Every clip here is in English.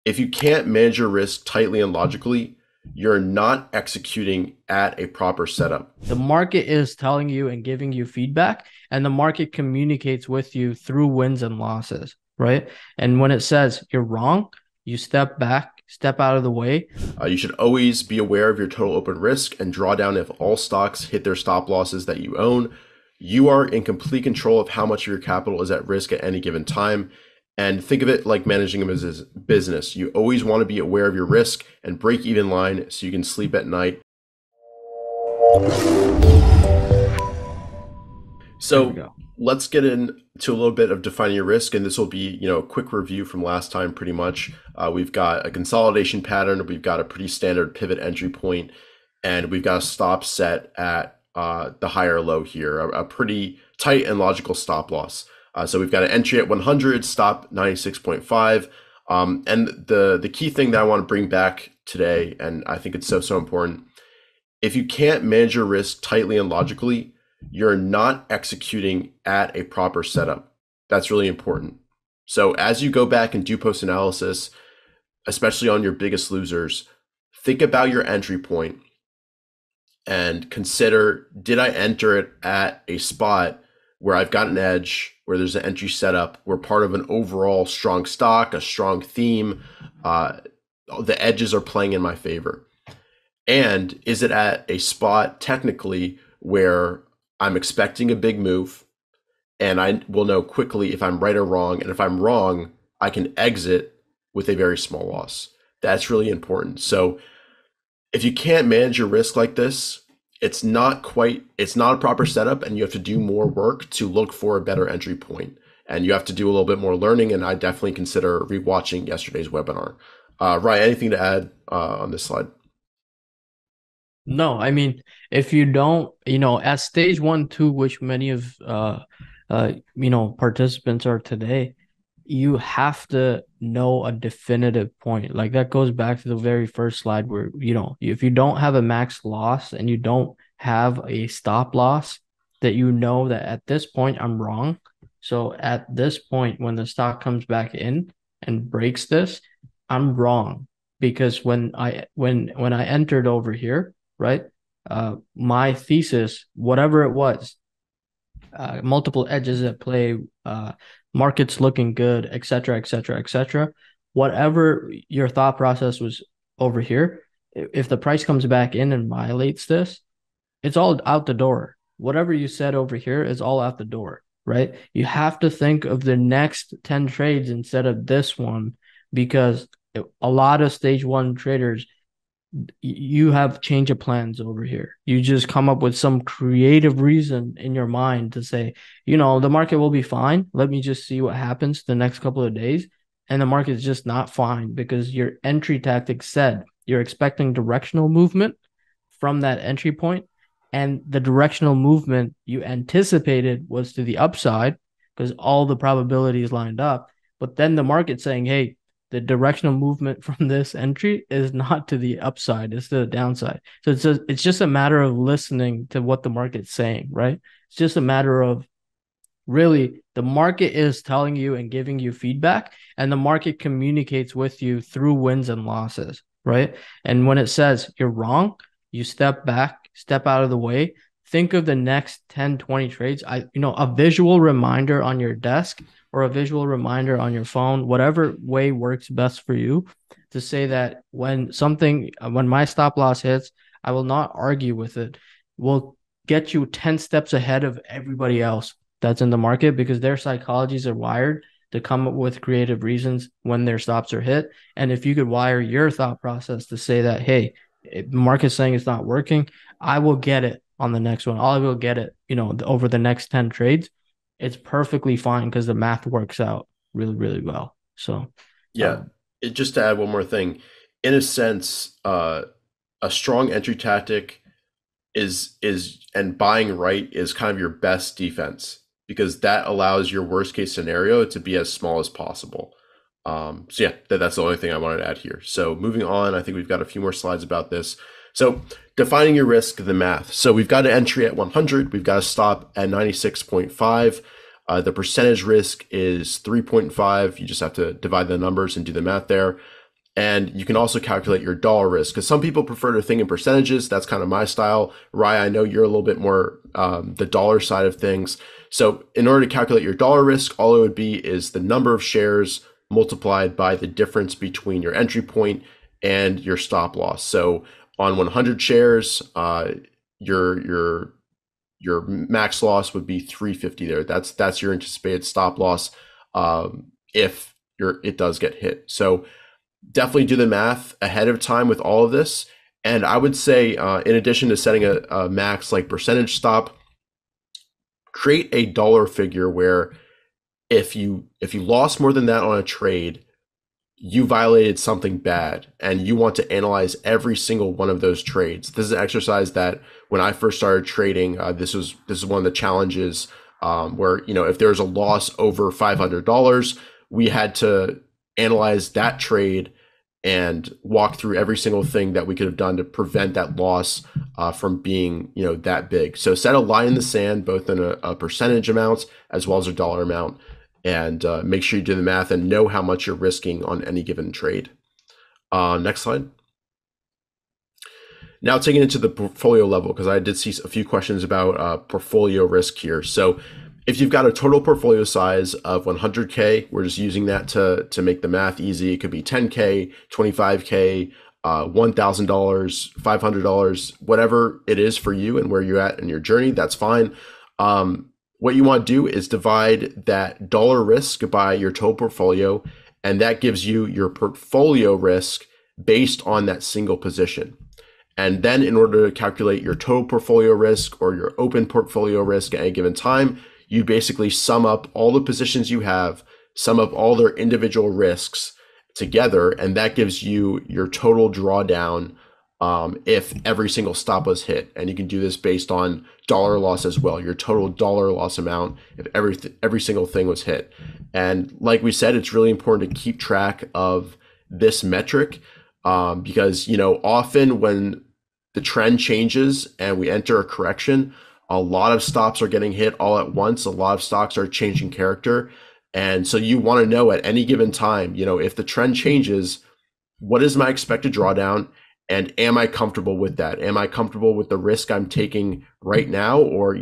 If you can't manage your risk tightly and logically, you're not executing at a proper setup. The market is telling you and giving you feedback, and the market communicates with you through wins and losses, right? And when it says you're wrong, you step back, step out of the way. You should always be aware of your total open risk and draw down if all stocks hit their stop losses that you own. You are in complete control of how much of your capital is at risk at any given time. And think of it like managing a business. You always want to be aware of your risk and break even line so you can sleep at night. So let's get into a little bit of defining your risk, and this will be, a quick review from last time. Pretty much, we've got a consolidation pattern, we've got a pretty standard pivot entry point, and we've got a stop set at the higher low here, a pretty tight and logical stop loss. So we've got an entry at 100, stop 96.5. And the key thing that I want to bring back today, and I think it's so important, if you can't manage your risk tightly and logically, you're not executing at a proper setup. That's really important. So as you go back and do post analysis, especially on your biggest losers, think about your entry point and consider, did I enter it at a spot where I've got an edge, where there's an entry setup, we're part of an overall strong stock, a strong theme, the edges are playing in my favor? And is it at a spot technically where I'm expecting a big move and I will know quickly if I'm right or wrong? And if I'm wrong, I can exit with a very small loss. That's really important. So if you can't manage your risk like this, it's not a proper setup, and you have to do more work to look for a better entry point. And you have to do a little bit more learning, and I definitely consider rewatching yesterday's webinar. Ryan, anything to add on this slide? No, I mean, if you don't, at stage 1, 2, which many of participants are today, you have to know a definitive point. Like that goes back to the very first slide where, if you don't have a max loss and you don't have a stop loss, that that at this point I'm wrong. So at this point, when the stock comes back in and breaks this, I'm wrong, because when I entered over here, right? My thesis, whatever it was, multiple edges at play, markets looking good, et cetera, et cetera, et cetera. Whatever your thought process was over here, if the price comes back in and violates this, it's all out the door. Whatever you said over here is all out the door, right? You have to think of the next 10 trades instead of this one, because a lot of stage 1 traders, you have change of plans over here. You just come up with some creative reason in your mind to say, the market will be fine. Let me just see what happens the next couple of days. And the market is just not fine, because your entry tactic said you're expecting directional movement from that entry point. And the directional movement you anticipated was to the upside, because all the probabilities lined up. But then the market saying, hey, the directional movement from this entry is not to the upside, it's to the downside. So it's just a matter of listening to what the market's saying, right? It's just a matter of, really, the market is telling you and giving you feedback, and the market communicates with you through wins and losses, right? And when it says you're wrong, you step back, step out of the way, think of the next 10, 20 trades. A visual reminder on your desk or a visual reminder on your phone, whatever way works best for you, to say that when my stop loss hits, I will not argue with it. Will get you 10 steps ahead of everybody else that's in the market, because their psychologies are wired to come up with creative reasons when their stops are hit. And if you could wire your thought process to say that, hey, if the market's saying it's not working, I will get it on the next one. I will get it, over the next 10 trades. It's perfectly fine, because the math works out really, really well. So, yeah, just to add one more thing, in a sense, a strong entry tactic is and buying right is kind of your best defense, because that allows your worst case scenario to be as small as possible. So yeah, that's the only thing I wanted to add here. So moving on, I think we've got a few more slides about this. So defining your risk, the math. So we've got an entry at 100. We've got a stop at 96.5. The percentage risk is 3.5. You just have to divide the numbers and do the math there. And you can also calculate your dollar risk, because some people prefer to think in percentages. That's kind of my style. Rye, I know you're a little bit more the dollar side of things. So in order to calculate your dollar risk, all it would be is the number of shares multiplied by the difference between your entry point and your stop loss. So on 100 shares, your your max loss would be 350 there. That's your anticipated stop loss if it does get hit. So definitely do the math ahead of time with all of this. And I would say, in addition to setting a max like percentage stop, create a dollar figure where if you lost more than that on a trade, you violated something bad and you want to analyze every single one of those trades. This is an exercise that when I first started trading, this is one of the challenges where, if there's a loss over $500, we had to analyze that trade and walk through every single thing that we could have done to prevent that loss from being, that big. So set a line in the sand, both in a percentage amount as well as a dollar amount, and make sure you do the math and know how much you're risking on any given trade. Next slide. Now taking it to the portfolio level, because I did see a few questions about portfolio risk here. So if you've got a total portfolio size of 100K, we're just using that to make the math easy. It could be 10K, 25K, $1,000, $500, whatever it is for you and where you're at in your journey, that's fine. What you want to do is divide that dollar risk by your total portfolio, and that gives you your portfolio risk based on that single position. And then in order to calculate your total portfolio risk or your open portfolio risk at any given time, you basically sum up all the positions you have, sum up all their individual risks together, and that gives you your total drawdown if every single stop was hit. And you can do this based on dollar loss as well, your total dollar loss amount if every single thing was hit. And like we said, it's really important to keep track of this metric because, often when the trend changes and we enter a correction, a lot of stops are getting hit all at once. A lot of stocks are changing character. And so you want to know at any given time, if the trend changes, what is my expected drawdown? And am I comfortable with that? Am I comfortable with the risk I'm taking right now? Or,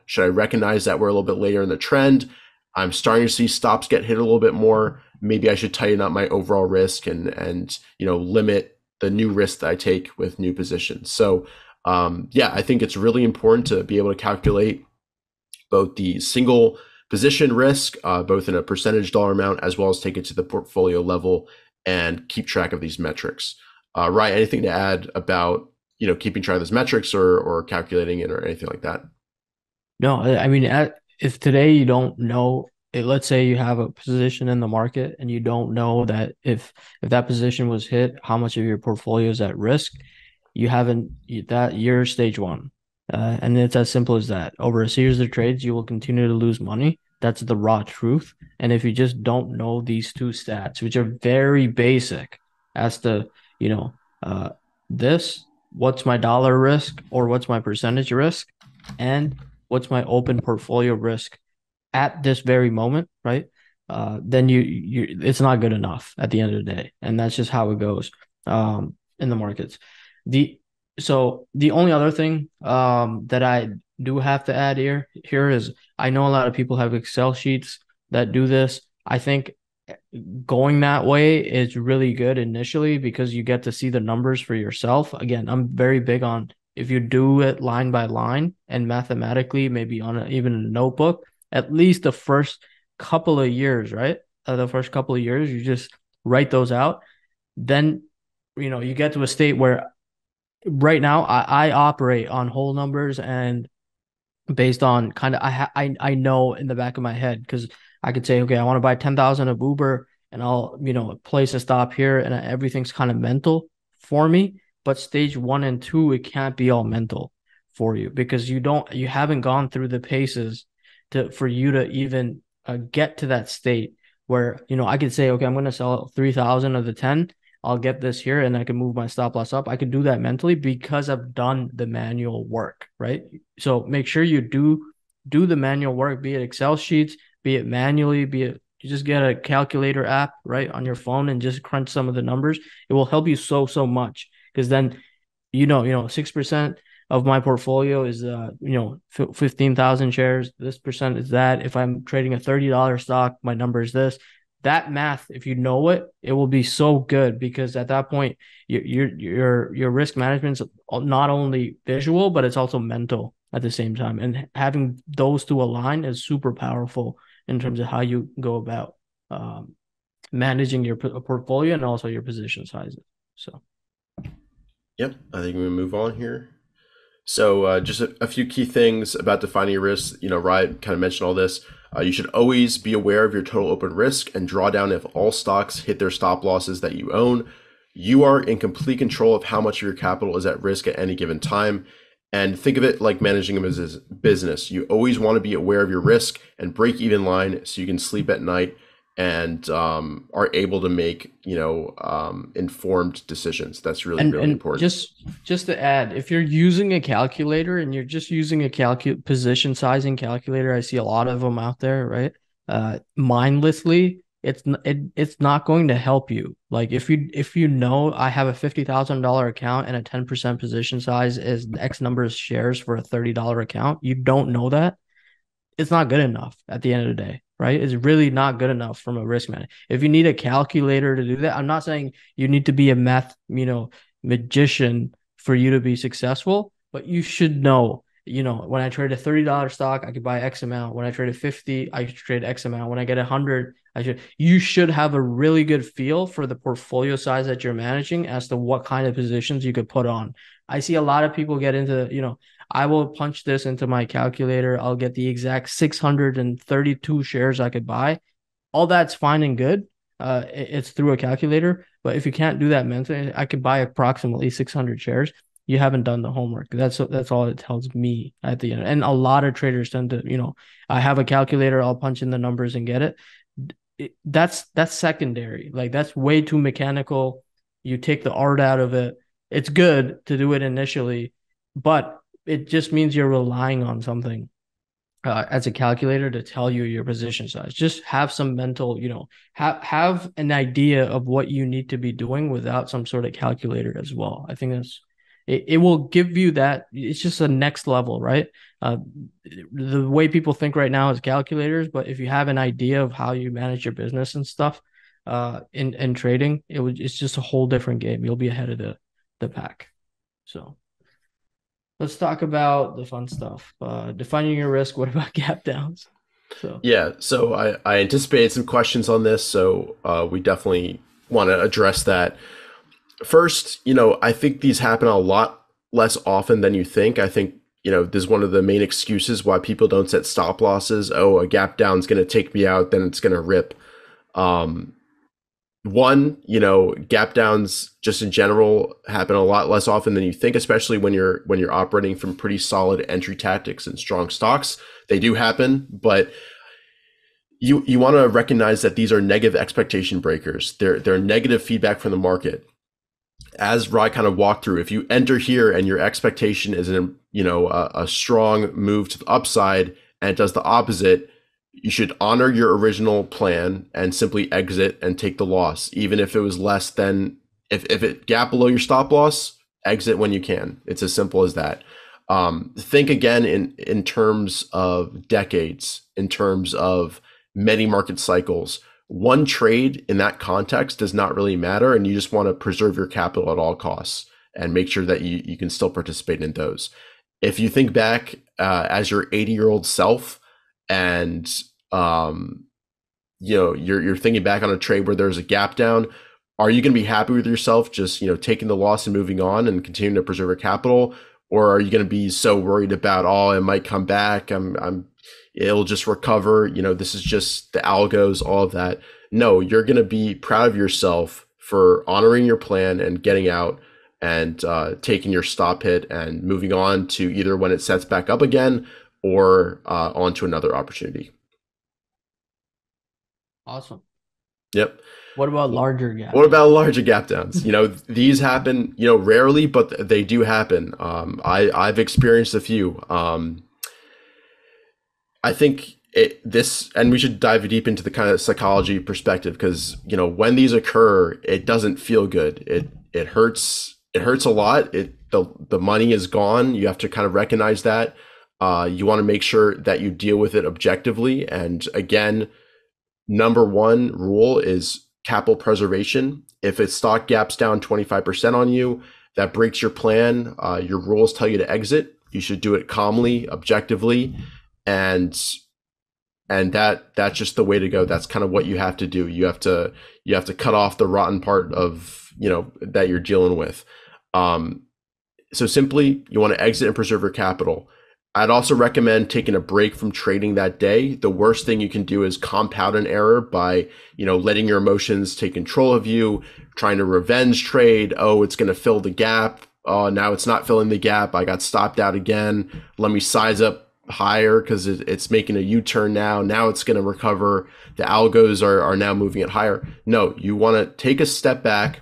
should I recognize that we're a little bit later in the trend? I'm starting to see stops get hit a little bit more. Maybe I should tighten up my overall risk and limit the new risk that I take with new positions. So I think it's really important to be able to calculate both the single position risk, both in a percentage dollar amount, as well as take it to the portfolio level and keep track of these metrics. Ryan, anything to add about, keeping track of those metrics or calculating it or anything like that? No, I mean, if today you don't know, let's say you have a position in the market and you don't know that if that position was hit, how much of your portfolio is at risk, you're stage one. And it's as simple as that. Over a series of trades, you will continue to lose money. That's the raw truth. And if you just don't know these two stats, which are very basic as to, what's my dollar risk or what's my percentage risk and what's my open portfolio risk at this very moment, right? Then it's not good enough at the end of the day. And that's just how it goes in the markets. So the only other thing that I do have to add here is I know a lot of people have Excel sheets that do this. I think going that way is really good initially because you get to see the numbers for yourself. Again, I'm very big on if you do it line by line and mathematically, maybe on even a notebook, at least the first couple of years, right? The first couple of years, you just write those out. Then, you get to a state where right now I operate on whole numbers and based on kind of I know in the back of my head because I could say, okay, I want to buy 10,000 of Uber and I'll, place a stop here and everything's kind of mental for me. But stage 1 and 2, it can't be all mental for you because you haven't gone through the paces for you to even get to that state where, I could say, okay, I'm going to sell 3,000 of the 10. I'll get this here and I can move my stop loss up. I could do that mentally because I've done the manual work, right? So make sure you do the manual work, be it Excel sheets, be it manually, be it, You just get a calculator app right on your phone and just crunch some of the numbers. It will help you so much because then 6% of my portfolio is 15,000 shares. This percent is that. If I'm trading a $30 stock, my number is this. That math, if you know it, it will be so good because at that point, your risk management is not only visual, but it's also mental at the same time. And having those two align is super powerful in terms of how you go about managing your portfolio and also your position sizes. So, Yep, I think we move on here. So just a few key things about defining your risk. Ryan kind of mentioned all this. You should always be aware of your total open risk and draw down if all stocks hit their stop losses that you own. You are in complete control of how much of your capital is at risk at any given time. And think of it like managing a business. You always want to be aware of your risk and break even line so you can sleep at night and are able to make informed decisions. That's really really important. Just to add, if you're using a calculator and you're just using a position sizing calculator, I see a lot of them out there, right? Mindlessly, it's not going to help you. Like if you know I have a $50,000 account and a 10% position size is X number of shares for a $30 account, you don't know that, it's not good enough at the end of the day, right? It's really not good enough from a risk manager. If you need a calculator to do that, I'm not saying you need to be a magician for you to be successful, but you should know, when I trade a $30 stock, I could buy X amount. When I trade a 50, I should trade X amount. When I get 100, you should have a really good feel for the portfolio size that you're managing as to what kind of positions you could put on. I see a lot of people get into, I will punch this into my calculator. I'll get the exact 632 shares I could buy. All that's fine and good. It's through a calculator. But if you can't do that mentally, I could buy approximately 600 shares. You haven't done the homework. That's all it tells me at the end. And a lot of traders tend to, I have a calculator. I'll punch in the numbers and get it. That's secondary. Like that's way too mechanical. You take the art out of it. It's good to do it initially, but it just means you're relying on something as a calculator to tell you your position size. Just have some mental, have an idea of what you need to be doing without some sort of calculator as well. I think it will give you that. It's just a next level, right? The way people think right now is calculators, but if you have an idea of how you manage your business and stuff in trading, it's just a whole different game. You'll be ahead of the pack. So let's talk about the fun stuff. Defining your risk. What about gap downs? So I anticipated some questions on this, so we definitely want to address that. First, I think these happen a lot less often than you think. I think, this is one of the main excuses why people don't set stop losses. Oh, a gap down is going to take me out, then it's going to rip. Gap downs just in general happen a lot less often than you think, especially when you're operating from pretty solid entry tactics and strong stocks. They do happen, but you want to recognize that these are negative expectation breakers. They're negative feedback from the market. As Rye kind of walked through, if you enter here and your expectation is a strong move to the upside and it does the opposite, you should honor your original plan and simply exit and take the loss, even if it was less than if it gap below your stop loss. Exit when you can. It's as simple as that. Think again in terms of decades, in terms of many market cycles. One trade in that context does not really matter, and you just want to preserve your capital at all costs and make sure that you can still participate in those. If you think back as your 80-year-old self and you're thinking back on a trade where there's a gap down, are you going to be happy with yourself just taking the loss and moving on and continuing to preserve your capital, or are you going to be so worried about, oh, it might come back, it'll just recover, this is just the algos, all of that? No, you're going to be proud of yourself for honoring your plan and getting out and taking your stop hit and moving on to either when it sets back up again or on to another opportunity. Awesome. Yep. What about larger gap? What about larger gap downs? These happen, rarely, but they do happen. I've experienced a few. I think this, and we should dive deep into the kind of psychology perspective, because when these occur, it doesn't feel good. It hurts. It hurts a lot. The money is gone. You have to kind of recognize that. You want to make sure that you deal with it objectively. And again, number one rule is capital preservation. If a stock gaps down 25% on you, that breaks your plan. Your rules tell you to exit. You should do it calmly, objectively, and that's just the way to go. That's kind of what you have to do. You have to cut off the rotten part of that you're dealing with. So simply, you want to exit and preserve your capital. I'd also recommend taking a break from trading that day. The worst thing you can do is compound an error by, letting your emotions take control of you, trying to revenge trade. Oh, it's going to fill the gap. Oh, now it's not filling the gap. I got stopped out again. Let me size up higher because it's making a U-turn now. Now it's going to recover. The algos are now moving it higher. No, you want to take a step back,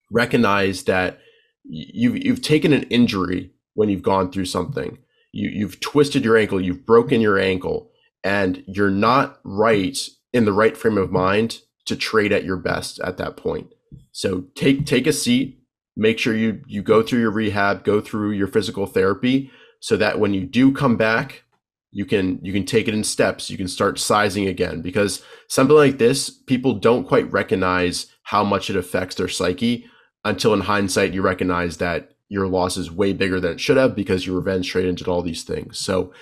recognize that you've taken an injury when you've gone through something. You've twisted your ankle, you've broken your ankle, and you're not right in the right frame of mind to trade at your best at that point. So take a seat, make sure you go through your rehab, go through your physical therapy, so that when you do come back, you can take it in steps. You can start sizing again, because something like this, people don't quite recognize how much it affects their psyche until in hindsight you recognize that your loss is way bigger than it should have because you revenge traded and did all these things. So,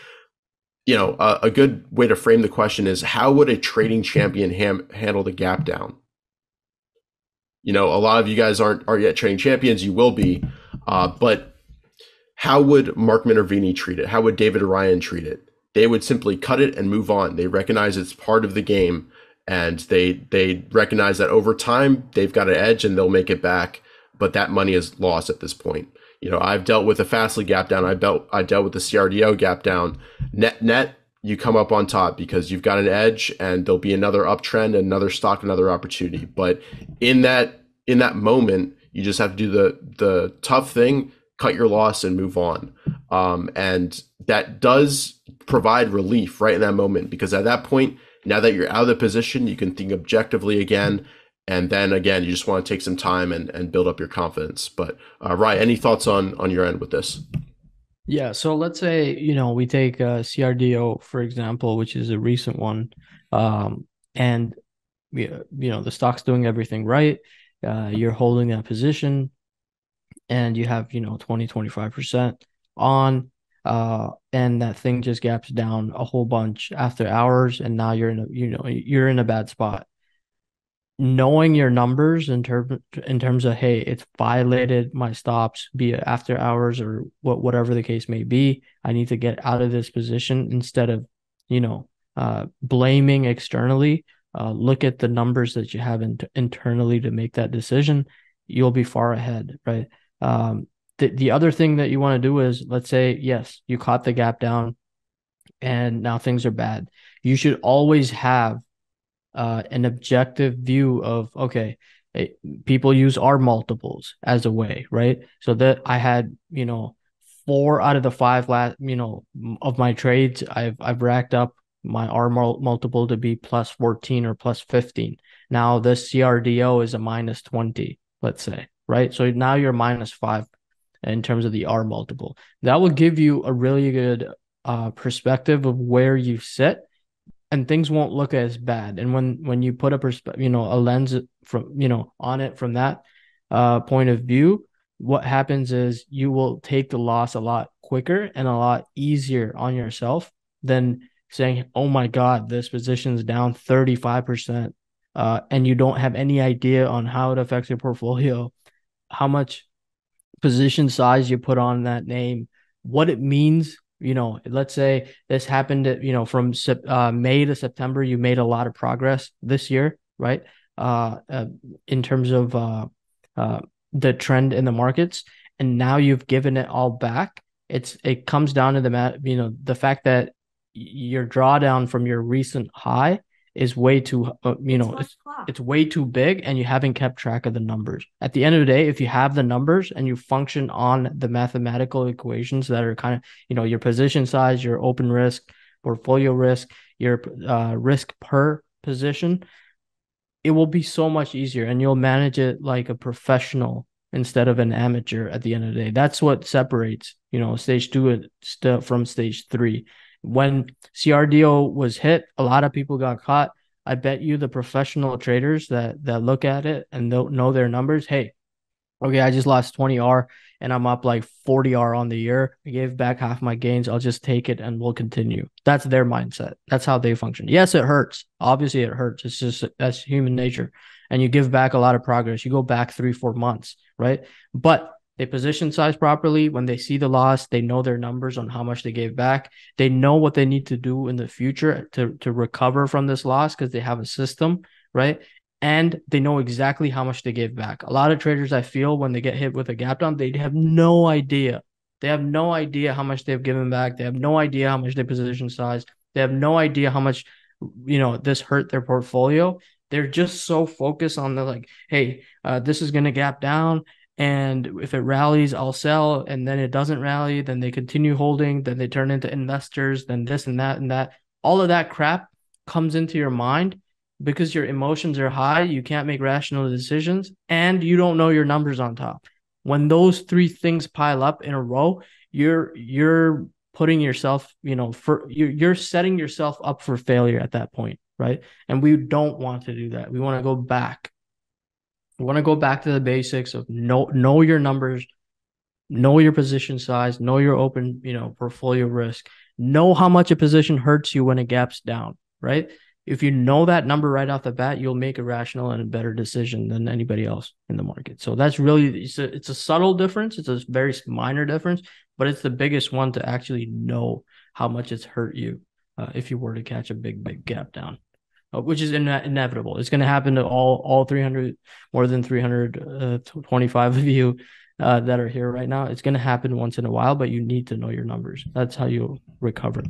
a good way to frame the question is, how would a trading champion handle the gap down? A lot of you guys aren't yet trading champions. You will be, but how would Mark Minervini treat it? How would David Ryan treat it? They would simply cut it and move on. They recognize it's part of the game, and they recognize that over time they've got an edge and they'll make it back. But that money is lost at this point. I've dealt with a Fastly gap down. I dealt with the CRDO gap down. Net, you come up on top because you've got an edge, and there'll be another uptrend, another stock, another opportunity. But in that moment, you just have to do the tough thing, cut your loss, and move on. And that does provide relief right in that moment, because at that point, now that you're out of the position, you can think objectively again. And then again, you just want to take some time and build up your confidence. But Ryan, any thoughts on your end with this? Yeah, so let's say, we take CRDO, for example, which is a recent one. And the stock's doing everything right. You're holding that position, and you have, 20-25% on, and that thing just gaps down a whole bunch after hours, and now you're in a bad spot. Knowing your numbers in terms of, hey, it's violated my stops, be it after hours or whatever the case may be, I need to get out of this position, instead of blaming externally. Look at the numbers that you have internally to make that decision. You'll be far ahead, right? The other thing that you want to do is, let's say, yes, you caught the gap down and now things are bad. You should always have an objective view of, okay, people use R multiples as a way, right? So that I had, 4 out of the 5 last, of my trades, I've racked up my R multiple to be plus 14 or plus 15. Now the CRDO is a minus 20, let's say, right? So now you're minus 5 in terms of the R multiple. That will give you a really good perspective of where you sit, and things won't look as bad. And when you put a lens from, on it from that point of view, what happens is you will take the loss a lot quicker and a lot easier on yourself than saying, oh my God, this position's down 35%, and you don't have any idea on how it affects your portfolio, how much position size you put on that name, what it means. Let's say this happened from May to September, you made a lot of progress this year, right? In terms of the trend in the markets, and now you've given it all back. It comes down to the fact that your drawdown from your recent high is way too, it's way too big, and you haven't kept track of the numbers. At the end of the day, if you have the numbers and you function on the mathematical equations that are kind of, your position size, your open risk, portfolio risk, your risk per position, it will be so much easier and you'll manage it like a professional instead of an amateur at the end of the day. That's what separates, stage two from stage three. When CRDO was hit, a lot of people got caught. I bet you the professional traders that look at it and don't know their numbers, hey, okay, I just lost 20R and I'm up like 40R on the year. I gave back half my gains. I'll just take it and we'll continue. That's their mindset. That's how they function. Yes, it hurts. Obviously, it hurts. It's just that's human nature. And you give back a lot of progress. You go back 3-4 months, right? But they position size properly. When they see the loss, they know their numbers on how much they gave back. They know what they need to do in the future to recover from this loss because they have a system, right? And they know exactly how much they gave back. A lot of traders, I feel, when they get hit with a gap down, they have no idea. They have no idea how much they've given back. They have no idea how much they position size. They have no idea how much, this hurt their portfolio. They're just so focused on the like, hey, this is going to gap down. And if it rallies, I'll sell. And then it doesn't rally. Then they continue holding. Then they turn into investors. Then this and that and that. All of that crap comes into your mind because your emotions are high, you can't make rational decisions, and you don't know your numbers on top. When those three things pile up in a row, you're putting yourself, you're setting yourself up for failure at that point, right? And we don't want to do that. We want to go back. We want to go back to the basics of know your numbers, know your position size, know your open, portfolio risk, know how much a position hurts you when it gaps down, right? If you know that number right off the bat, you'll make a rational and a better decision than anybody else in the market. So that's really, it's a subtle difference. It's a very minor difference, but it's the biggest one to actually know how much it's hurt you if you were to catch a big gap down, which is inevitable. It's going to happen to all 300, more than 325 of you that are here right now. It's going to happen once in a while, but you need to know your numbers. That's how you recover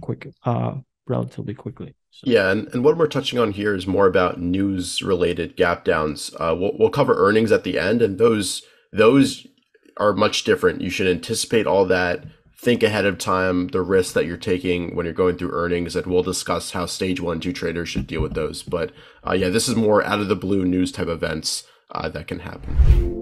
relatively quickly. So. Yeah, and what we're touching on here is more about news-related gap downs. We'll cover earnings at the end, and those are much different. You should anticipate all that, think ahead of time, the risks that you're taking when you're going through earnings, and we'll discuss how stage 1, 2 traders should deal with those. But this is more out of the blue news type events that can happen.